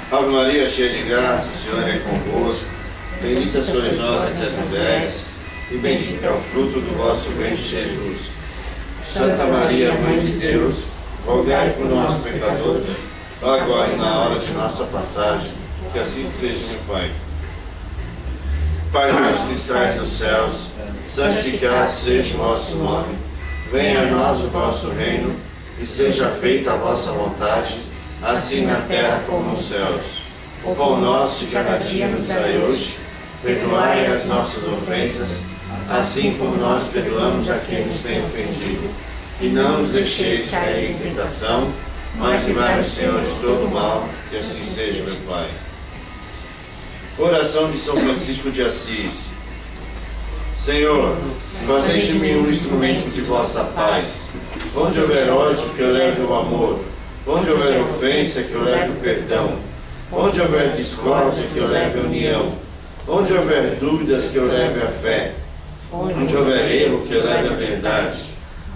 Ave Maria, cheia de graça, o Senhor é convosco. Bendita sois vós entre as mulheres, e bendito é o fruto do vosso ventre, Jesus. Santa Maria, Mãe de Deus, rogai por nós, pecadores, agora e na hora de nossa passagem, que assim seja, meu Pai. Pai nosso que estás nos céus, santificado seja o vosso nome. Venha a nós o vosso reino, e seja feita a vossa vontade, assim na terra como nos céus. O pão nosso de cada dia nos dai hoje. Perdoai as nossas ofensas, assim como nós perdoamos a quem nos tem ofendido. E não nos deixeis cair em tentação, mas livrai-nos, Senhor, de todo mal, que assim seja, meu Pai. Oração de São Francisco de Assis. Senhor, fazei de mim um instrumento de vossa paz. Onde houver ódio, que eu leve o amor. Onde houver ofensa, que eu leve o perdão. Onde houver discórdia, que eu leve a união. Onde houver dúvidas, que eu leve a fé. Onde houver erro, que eu leve a verdade.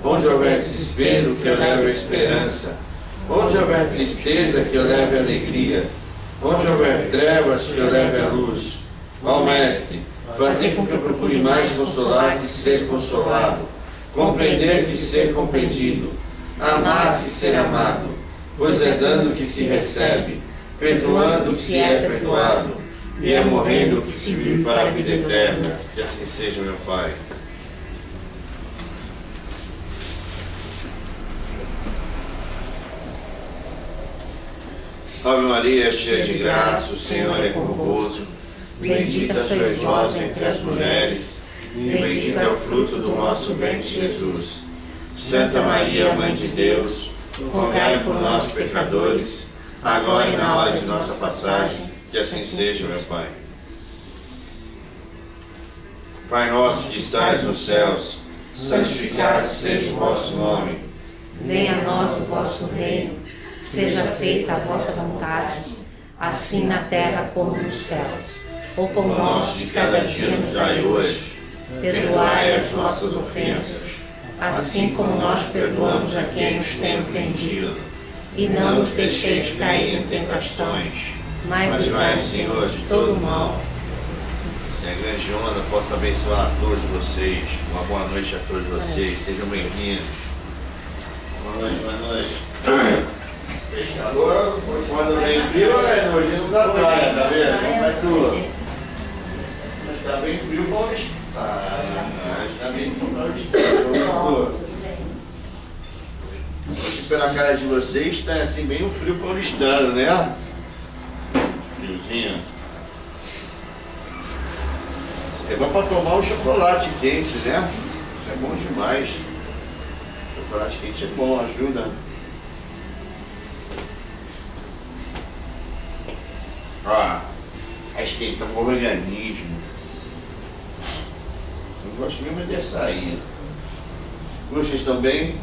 Onde houver desespero, que eu leve a esperança. Onde houver tristeza, que eu leve a alegria. Onde houver trevas, que eu leve a luz. Ó Mestre, fazei com que eu procure mais consolar que ser consolado, compreender que ser compreendido, amar que ser amado, pois é dando que se recebe, perdoando que se é perdoado, e é morrendo que se vive para a vida eterna. Que assim seja, meu Pai. Ave Maria, cheia de graça, o Senhor é convosco. Bendita sois vós entre as mulheres, e bendito é o fruto do vosso ventre, Jesus. Santa Maria, Mãe de Deus, rogai por nós, pecadores, agora e na hora de nossa passagem, que assim seja, meu Pai. Pai nosso que estais nos céus, santificado seja o vosso nome. Venha a nós o vosso reino, seja feita a vossa vontade, assim na terra como nos céus. O pão nosso de cada dia nos dai hoje. Perdoai as nossas ofensas, assim como nós perdoamos a quem nos tem ofendido. E não nos deixeis cair em tentações, mas livrai-nos, Senhor, de todo mal. Que a grande onda possa abençoar a todos vocês. Uma boa noite a todos vocês. Sejam bem-vindos. Boa noite, boa noite. Agora, quando vem frio, é nojento da praia, tá vendo? Como vai tudo? Está bem frio, Paulista. Está bem frio, Paulista. Hoje, pela cara de vocês, está assim bem um frio paulistano, né? Friozinho. É bom para tomar um chocolate quente, né? Isso é bom demais. Chocolate quente é bom, ajuda. Esquenta o organismo. Eu gosto mesmo dessa aí. Vocês estão bem?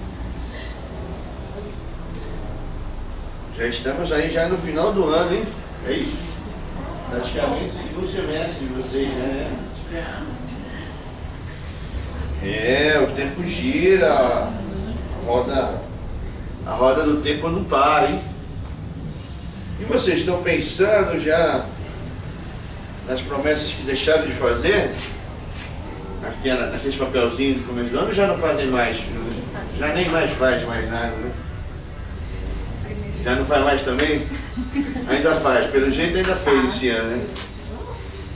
Já estamos aí já no final do ano, hein? É isso. Praticamente segundo semestre de vocês, né? É, o tempo gira. A roda do tempo não para, hein? E vocês estão pensando já nas promessas que deixaram de fazer? Naqueles papelzinhos do começo do ano já não fazem mais? Já nem mais faz mais nada, né? Já não faz mais também? Ainda faz, pelo jeito ainda fez esse ano, né?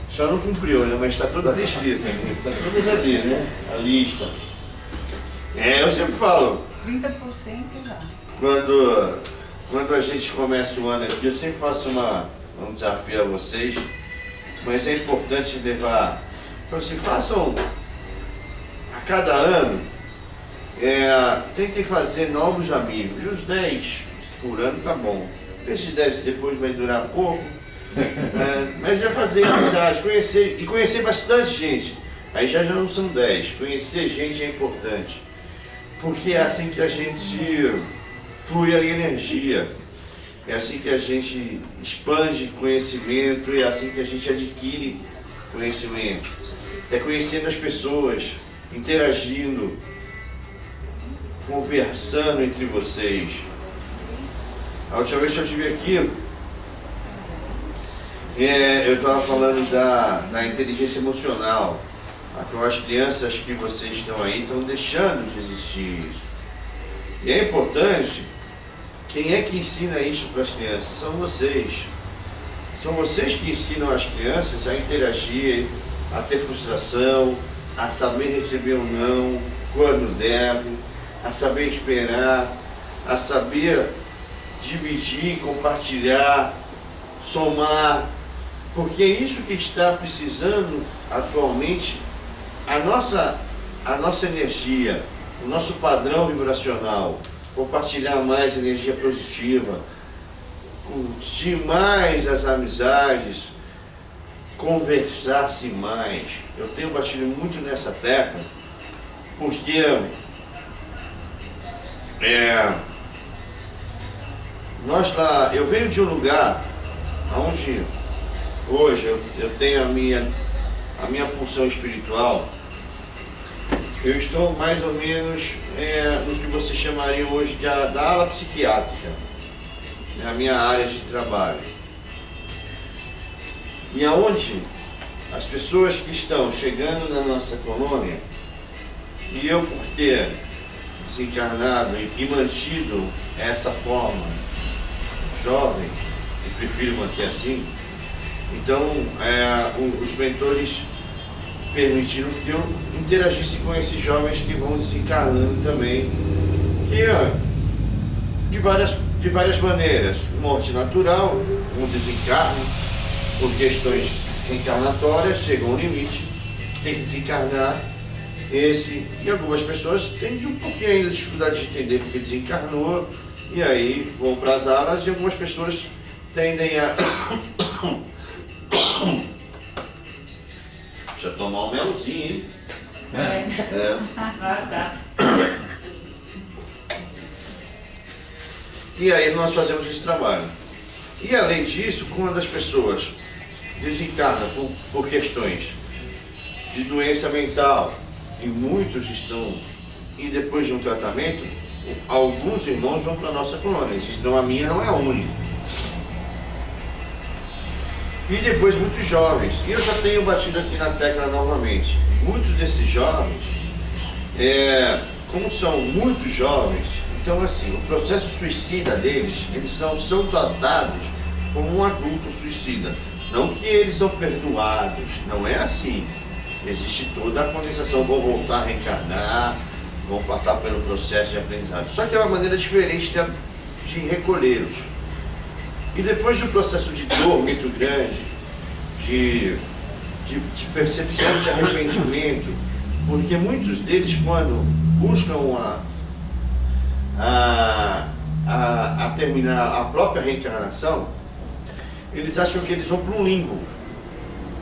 Só não cumpriu, né? Mas está tudo ali escrito, né? Está todas ali, né? A lista. É, eu sempre falo. 30% já. Quando a gente começa o ano aqui, eu sempre faço um desafio a vocês, mas é importante levar. Então, assim, façam a cada ano, tentem fazer novos amigos. Os 10 por ano tá bom. Esses 10 depois vai durar pouco, mas já fazer amizade, conhecer bastante gente. Aí já não são 10. Conhecer gente é importante, porque é assim que a gente flui a energia, é assim que a gente expande conhecimento, é assim que a gente adquire conhecimento. É conhecendo as pessoas, interagindo, conversando entre vocês. A última vez que eu estive aqui, Eu estava falando da inteligência emocional. As crianças que vocês estão aí estão deixando de existir isso. E é importante, quem é que ensina isso para as crianças? São vocês. São vocês que ensinam as crianças a interagir, a ter frustração, a saber receber um não quando deve, a saber esperar, a saber dividir, compartilhar, somar, porque é isso que está precisando atualmente a nossa energia, o nosso padrão vibracional, compartilhar mais energia positiva, curtir mais as amizades, conversar-se mais. Eu tenho batido muito nessa tecla, porque eu venho de um lugar onde hoje eu tenho a minha função espiritual. Eu estou mais ou menos no que você chamaria hoje da ala psiquiátrica, é a minha área de trabalho. E aonde as pessoas que estão chegando na nossa colônia, e eu por ter desencarnado e mantido essa forma jovem, e prefiro manter assim, então os mentores permitiram que eu interagisse com esses jovens que vão desencarnando também, que de várias maneiras, morte natural, um desencarne, por questões reencarnatórias, chega a um limite, tem que desencarnar e algumas pessoas têm um pouquinho ainda de dificuldade de entender porque desencarnou, e aí vão para as alas, e algumas pessoas tendem a deixa eu tomar um melzinho, hein? E aí nós fazemos esse trabalho. E além disso, quando as pessoas desencarnam por questões de doença mental, e muitos estão, e depois de um tratamento, alguns irmãos vão para a nossa colônia, então a minha não é a única. E depois muitos jovens, e eu já tenho batido aqui na tecla novamente, muitos desses jovens, como são muitos jovens, então assim, o processo suicida deles, eles não são tratados como um adulto suicida. Não que eles são perdoados, não é assim. Existe toda a condensação, vão voltar a reencarnar, vão passar pelo processo de aprendizado. Só que é uma maneira diferente de recolhê-los. E depois de um processo de dor muito grande, de percepção de arrependimento, porque muitos deles, quando buscam a terminar a própria reencarnação, eles acham que eles vão para um limbo,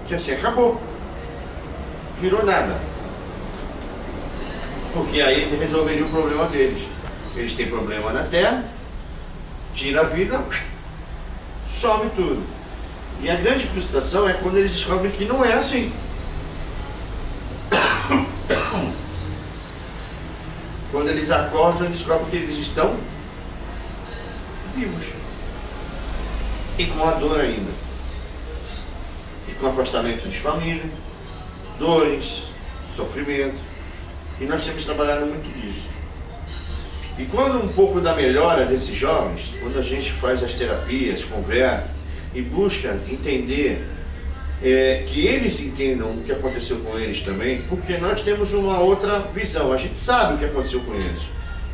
que assim, acabou, virou nada, porque aí ele resolveria o problema deles. Eles têm problema na Terra, tira a vida, some tudo. E a grande frustração é quando eles descobrem que não é assim. Quando eles acordam e descobrem que eles estão vivos. E com a dor ainda. E com afastamento de família, dores, sofrimento. E nós temos trabalhado muito disso. E quando um pouco da melhora desses jovens, quando a gente faz as terapias, conversa e busca entender, que eles entendam o que aconteceu com eles também, porque nós temos uma outra visão, a gente sabe o que aconteceu com eles.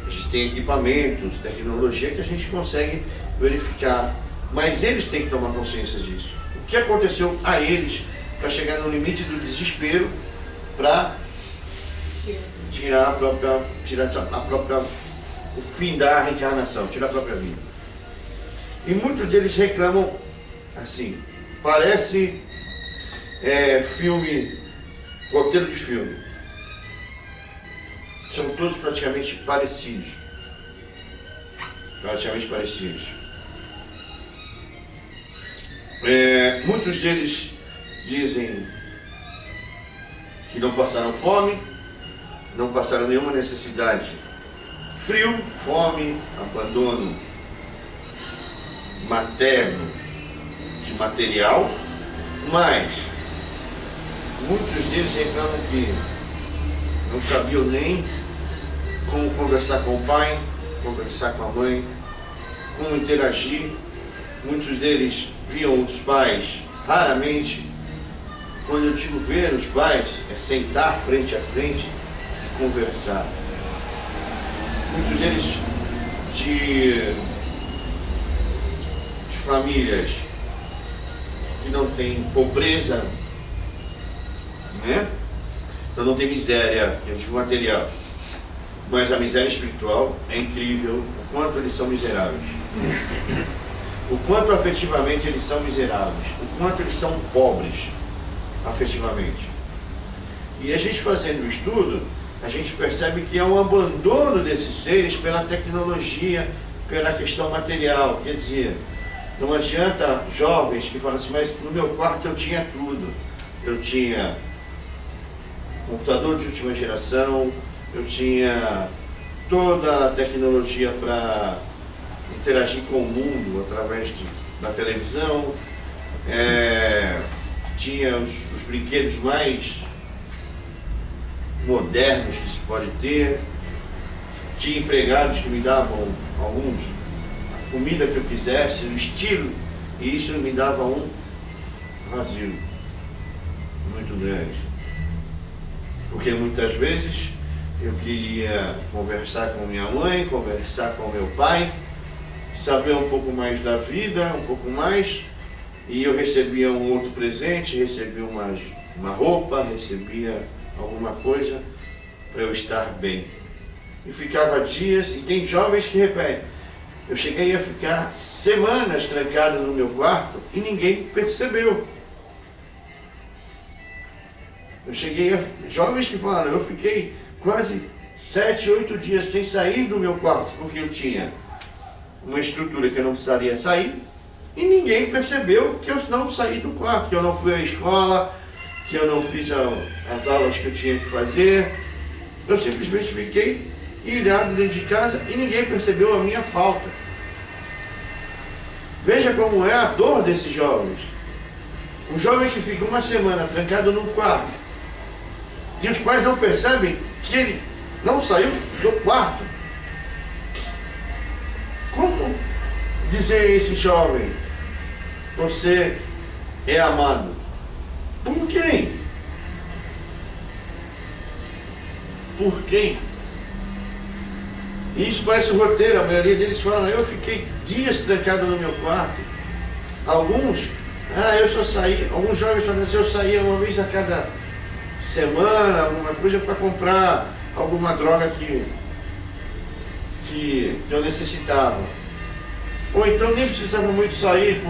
A gente tem equipamentos, tecnologia que a gente consegue verificar, mas eles têm que tomar consciência disso. O que aconteceu a eles para chegar no limite do desespero para tirar o fim da reencarnação, tirar a própria vida. E muitos deles reclamam assim, parece filme, roteiro de filme. São todos praticamente parecidos. Muitos deles dizem que não passaram fome, não passaram nenhuma necessidade. Frio, fome, abandono materno de material, Mas muitos deles reclamam que não sabiam nem como conversar com o pai, conversar com a mãe, como interagir. Muitos deles viam os pais raramente. Quando eu digo ver os pais, é sentar frente a frente e conversar. Muitos deles de famílias que não têm pobreza, né? Então não tem miséria, eu digo material. Mas a miséria espiritual é incrível, o quanto eles são miseráveis. O quanto afetivamente eles são miseráveis. O quanto eles são pobres afetivamente. E a gente fazendo o estudo, a gente percebe que há um abandono desses seres pela tecnologia, pela questão material. Quer dizer, não adianta jovens que falam assim, mas no meu quarto eu tinha tudo. Eu tinha computador de última geração, eu tinha toda a tecnologia para interagir com o mundo através da televisão, tinha os brinquedos mais modernos que se pode ter, tinha empregados que me davam alguns a comida que eu quisesse, o estilo, e isso me dava um vazio muito grande. Porque muitas vezes eu queria conversar com minha mãe, conversar com meu pai, saber um pouco mais da vida, um pouco mais, e eu recebia um outro presente, recebia uma roupa, recebia alguma coisa para eu estar bem. E ficava dias, e tem jovens que repetem, eu cheguei a ficar semanas trancado no meu quarto e ninguém percebeu. Eu cheguei a jovens que falam, eu fiquei quase 7, 8 dias sem sair do meu quarto, porque eu tinha uma estrutura que eu não precisaria sair, e ninguém percebeu que eu não saí do quarto, que eu não fui à escola, que eu não fiz as aulas que eu tinha que fazer. Eu simplesmente fiquei ilhado dentro de casa e ninguém percebeu a minha falta. Veja como é a dor desses jovens. Um jovem que fica uma semana trancado num quarto, e os pais não percebem que ele não saiu do quarto. Como dizer a esse jovem, você é amado? Por quem? Por quem? E isso parece um roteiro, a maioria deles fala, eu fiquei dias trancado no meu quarto. Alguns, eu só saí, alguns jovens falam assim, eu saía uma vez a cada semana, alguma coisa para comprar alguma droga que eu necessitava. Ou então nem precisava muito sair,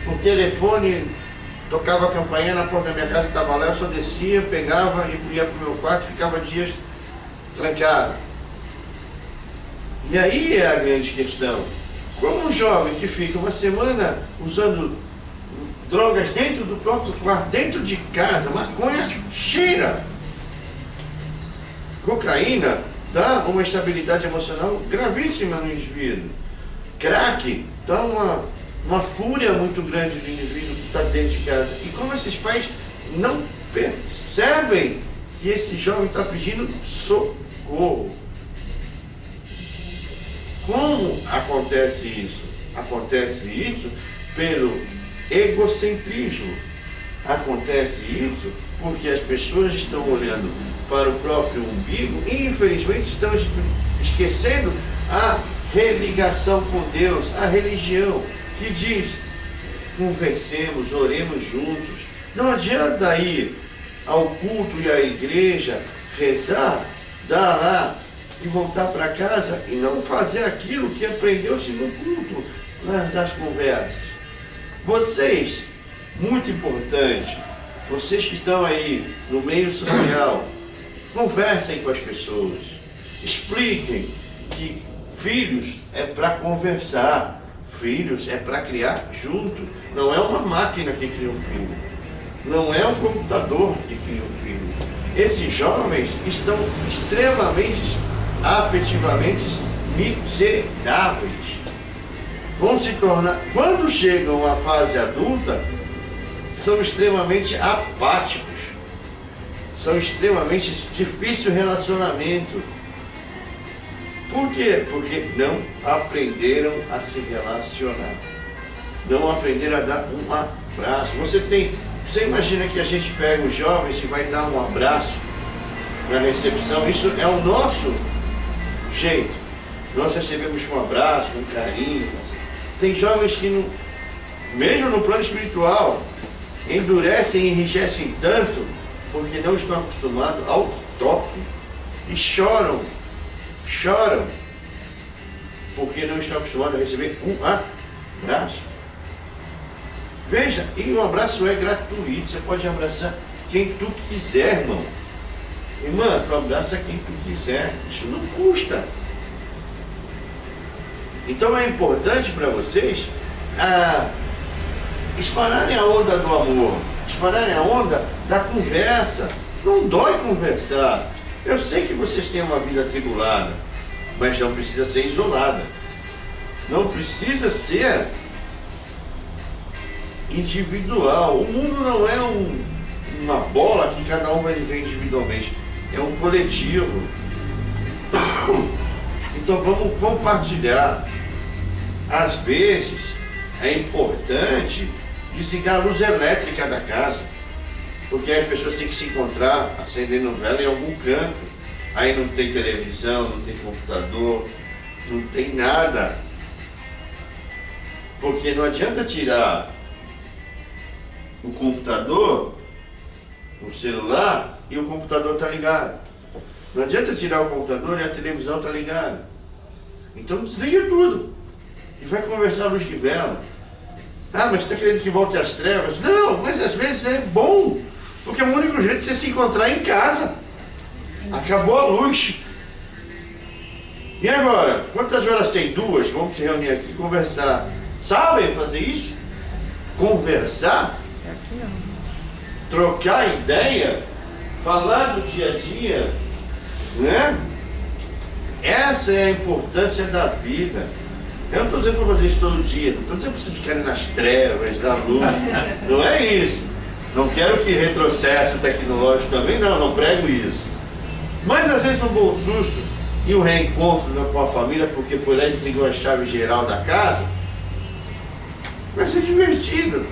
por telefone, tocava a campainha na porta da minha casa, estava lá, eu só descia, pegava e ia para o meu quarto, ficava dias trancado. E aí é a grande questão. Como um jovem que fica uma semana usando drogas dentro do próprio quarto, dentro de casa, maconha cheira. Cocaína dá uma estabilidade emocional gravíssima no indivíduo. Crack dá uma fúria muito grande do indivíduo que está dentro de casa. E como esses pais não percebem que esse jovem está pedindo socorro. Como acontece isso? Acontece isso pelo egocentrismo. Acontece isso porque as pessoas estão olhando para o próprio umbigo e infelizmente estão esquecendo a religação com Deus, a religião que diz, conversemos, oremos juntos. Não adianta ir ao culto e à igreja, rezar, dar lá e voltar para casa e não fazer aquilo que aprendeu-se no culto, nas conversas. Vocês, muito importante, vocês que estão aí no meio social, conversem com as pessoas, expliquem que filhos é para conversar, filhos é para criar junto, não é uma máquina que cria um filho, não é um computador que cria um filho. Esses jovens estão extremamente afetivamente miseráveis. Vão se tornar, quando chegam à fase adulta, são extremamente apáticos, são extremamente difícil relacionamento. Por quê? Porque não aprenderam a se relacionar, não aprenderam a dar um abraço. Você imagina que a gente pega os jovens e vai dar um abraço na recepção? Isso é o nosso jeito. Nós recebemos com um abraço, com carinho. Tem jovens que, mesmo no plano espiritual, endurecem e enrijecem tanto porque não estão acostumados ao toque e choram porque não estão acostumados a receber um abraço. Veja, e o abraço é gratuito, você pode abraçar quem tu quiser, irmão. Irmã, tu abraça quem tu quiser, isso não custa. Então é importante para vocês espalharem a onda do amor, espalharem a onda da conversa. Não dói conversar. Eu sei que vocês têm uma vida atribulada, mas não precisa ser isolada. Não precisa ser individual. O mundo não é uma bola que cada um vai viver individualmente. É um coletivo. Então vamos compartilhar. Às vezes é importante desligar a luz elétrica da casa, porque as pessoas têm que se encontrar acendendo vela em algum canto. Aí não tem televisão, não tem computador, não tem nada. Porque não adianta tirar o computador, o celular, e o computador está ligado. Não adianta tirar o computador e a televisão está ligada. Então desliga tudo e vai conversar à luz de vela. Ah, mas está querendo que volte às trevas? Não, mas às vezes é bom, porque é o único jeito de você se encontrar em casa. Acabou a luz. E agora? Quantas velas tem? 2. Vamos se reunir aqui e conversar. Sabem fazer isso? Conversar? Trocar ideia? Falar do dia a dia? Né? Essa é a importância da vida. Eu não estou dizendo para fazer isso todo dia, não estou dizendo para vocês ficarem nas trevas, da luz. Não é isso. Não quero que retrocesso tecnológico também, não prego isso. Mas às vezes um bom susto e um reencontro com a família, porque foi lá e desligou a chave geral da casa, vai ser divertido.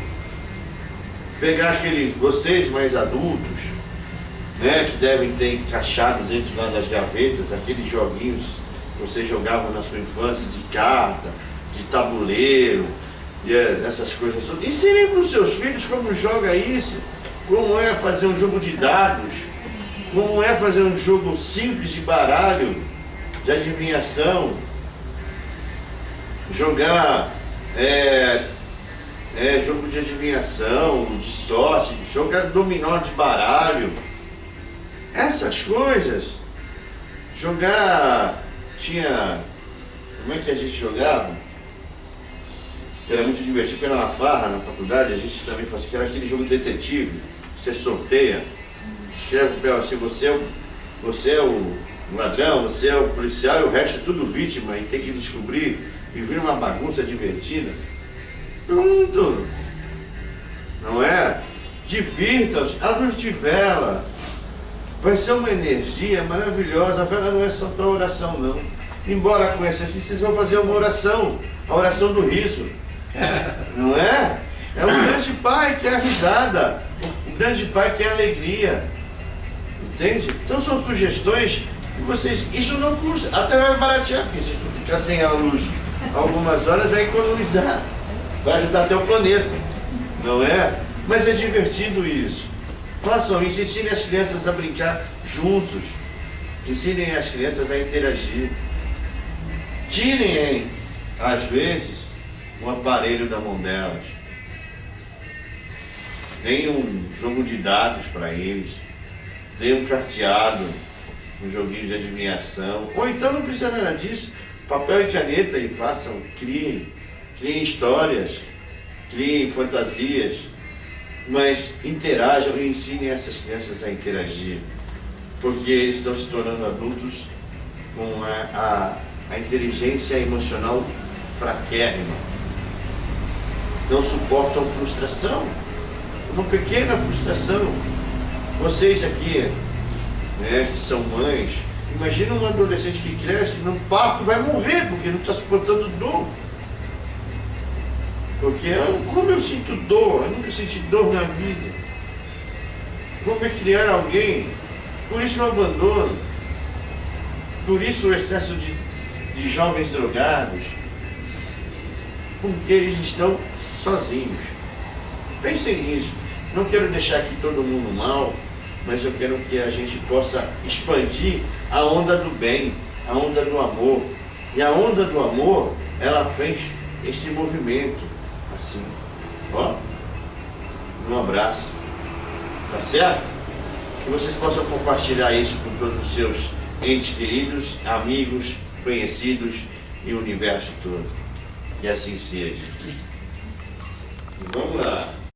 Pegar vocês mais adultos, né, que devem ter encaixado dentro lá das gavetas aqueles joguinhos que vocês jogavam na sua infância, de carta, de tabuleiro, essas coisas todas. Ensinem para os seus filhos como joga isso, como é fazer um jogo de dados, como é fazer um jogo simples de baralho, de adivinhação, jogar jogo de adivinhação, de sorte, jogar dominó de baralho, essas coisas. Jogar, como é que a gente jogava? Era muito divertido, era uma farra na faculdade, a gente também fazia, que era aquele jogo detetive, você sorteia, escreve no papel assim, você é o ladrão, você é o policial e o resto é tudo vítima, e tem que descobrir, e vira uma bagunça divertida. Pronto! Não é? Divirtam-se, a luz de vela vai ser uma energia maravilhosa. A vela não é só para oração, não. Embora com essa aqui vocês vão fazer uma oração, a oração do riso. Não é? É um grande pai que é a risada, um grande pai que é a alegria. Entende? Então são sugestões que vocês. Isso não custa, até vai baratear, porque se tu ficar sem a luz algumas horas vai economizar, vai ajudar até o planeta. Não é? Mas é divertido isso. Façam isso, ensinem as crianças a brincar juntos. Ensinem as crianças a interagir. Tirem, às vezes, o aparelho da mão delas. Deem um jogo de dados para eles. Deem um carteado, um joguinho de adivinhação. Ou então não precisa nada disso. Papel e caneta e façam, criem histórias, criem fantasias. Mas interajam e ensinem essas crianças a interagir, porque eles estão se tornando adultos com a inteligência emocional fraquérrima, não suportam frustração, uma pequena frustração. Vocês aqui, né, que são mães, imagina um adolescente que cresce, que no parto vai morrer, porque não está suportando dor. Porque como eu sinto dor? Eu nunca senti dor na vida. Como é criar alguém? Por isso o abandono. Por isso o excesso de jovens drogados. Porque eles estão sozinhos. Pensem nisso. Não quero deixar aqui todo mundo mal, mas eu quero que a gente possa expandir a onda do bem, a onda do amor. E a onda do amor, ela fez este movimento, assim, ó, um abraço, tá certo? Que vocês possam compartilhar isso com todos os seus entes queridos, amigos, conhecidos e o universo todo. Que assim seja. Vamos lá.